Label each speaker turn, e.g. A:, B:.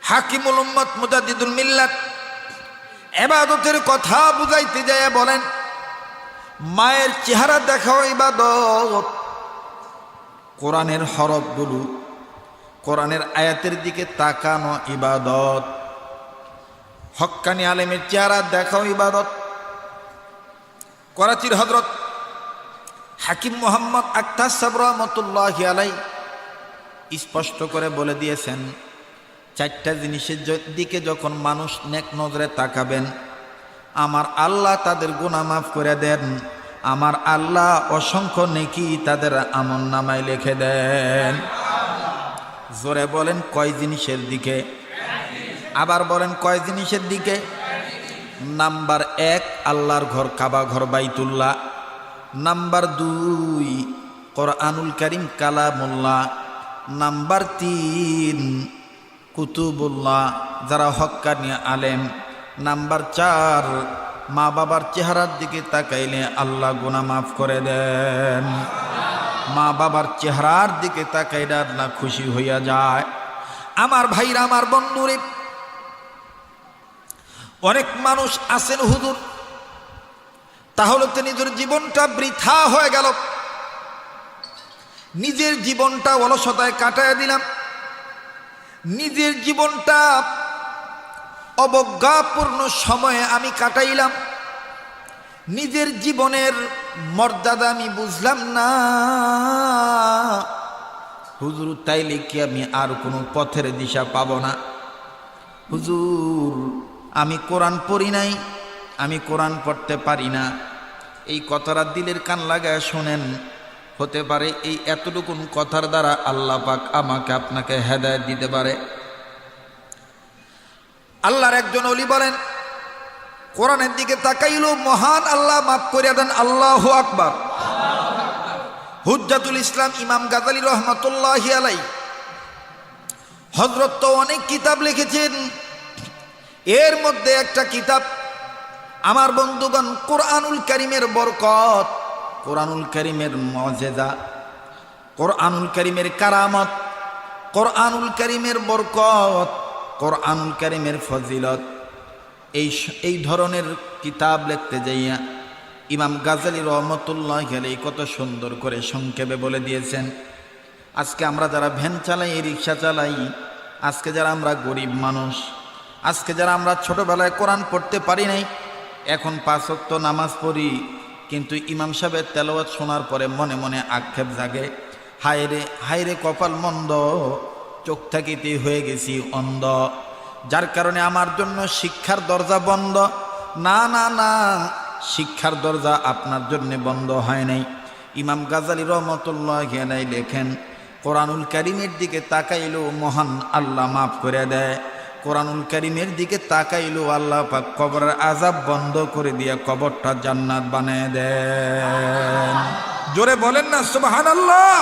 A: হাকিমুল উম্মত মুজাদ্দিদুল মিল্লাত ইবাদতের কথা বুঝাইতে যায় বলেন, মায়ের চেহারা দেখাও ইবাদত। কোরআনের হরফগুলো, কোরআনের আয়াতের দিকে তাকানো ইবাদত। হক্কানি আলেমের চেহারা দেখাও ইবাদত। করাচির হযরত হাকিম মোহাম্মদ আখতার সাহেব রহমতুল্লাহি আলাইহি স্পষ্ট করে বলে দিয়েছেন, চারটা জিনিসের দিকে যখন মানুষ নেক নজরে তাকাবেন, আমার আল্লাহ তাদের গুনাহ মাফ করে দেন, আমার আল্লাহ অসংখ্য নেকি তাদের আমলনামায় লিখে দেন। জোরে বলেন কয় জিনিসের দিকে? আবার বলেন কয় জিনিসের দিকে? নাম্বার 1 আল্লাহর ঘর কাবা ঘর বাইতুল্লাহ। নাম্বার 2 কোরআনুল কারীম কালামুল্লাহ। নাম্বার 3 কুতুবুল্লাহ যারা হক্কানি আলেম। নাম্বার 4 মা বাবার চেহারার দিকে তাকাইলে আল্লাহ গুনাহ মাফ করে দেন। মা বাবার চেহারার দিকে তাকাইলে আল্লাহ খুশি হইয়া যায়। আমার ভাইরা, আমার বন্ধুরে, অনেক মানুষ আছেন হুজুর, তাহলে তো নিজের জীবনটা বৃথা হয়ে গেল, নিজের জীবনটা অলসতায় কাটায় দিলাম, নিজের জীবনটা অবজ্ঞাপূর্ণ সময়ে আমি কাটাইলাম, নিজের জীবনের মর্যাদা আমি বুঝলাম না। হুজুর তাইলে কি আমি আর কোনো পথের দিশা পাব না? হুজুর আমি কোরআন পড়ি নাই, আমি কোরআন পড়তে পারি না। এই কথাটা দিলের কান লাগায় শোনেন, হতে পারে এই এতটুকুন কথার দ্বারা আল্লাহ পাক আমাকে আপনাকে হেদায়েত দিতে পারে। আল্লাহর একজন ওলি বলেন, কোরআনের দিকে তাকাইলো মহান আল্লাহ মাফ করে দেন। আল্লাহু আকবার। হুজ্জাতুল ইসলাম ইমাম গাজালি রহমাতুল্লাহি আলাইহি হযরত তো অনেক কিতাব লিখেছেন, এর মধ্যে একটা কিতাব আমার বন্ধুগণ কোরআনুল কারীমের বরকত, কোরআনুল কারীমের মুজিজা, কোরআনুল কারীমের কারামত, কোরআনুল কারীমের বরকত, কোরআনুল কারীমের ফজিলত, এই ধরনের কিতাব লিখতে যাইয়া ইমাম গাজালি রহমতুল্লাহি আলাইহি কত সুন্দর করে সংক্ষেপে বলে দিয়েছেন। আজকে আমরা যারা ভ্যান চালাই, রিক্সা চালাই, আজকে যারা আমরা গরিব মানুষ, আজকে যারা আমরা ছোটবেলায় কোরআন পড়তে পারি নাই, এখন 5 ওয়াক্ত নামাজ পড়ি, কিন্তু ইমাম সাহেবের তেলাওয়াত শোনার পরে মনে মনে আক্ষেপ জাগে, হায়রে হায়রে কপাল মন্দ, চোখ থাকিতে হয়ে গেছি অন্ধ, যার কারণে আমার জন্য শিক্ষার দরজা বন্ধ। না না না, শিক্ষার দরজা আপনার জন্য বন্ধ হয় নাই। ইমাম গাজালি রহমতুল্লাহি আলাইহি লেখেন, কোরআনুল কারীমের দিকে তাকাইলো মহান আল্লাহ মাফ করে দেয়, কোরআনুল কারীমের দিকে তাকাইলো আল্লাহ পাক কবরের আযাব বন্ধ করে দিয়ে কবরটা জান্নাত বানায় দেন। জোরে বলেন না সুবহানাল্লাহ।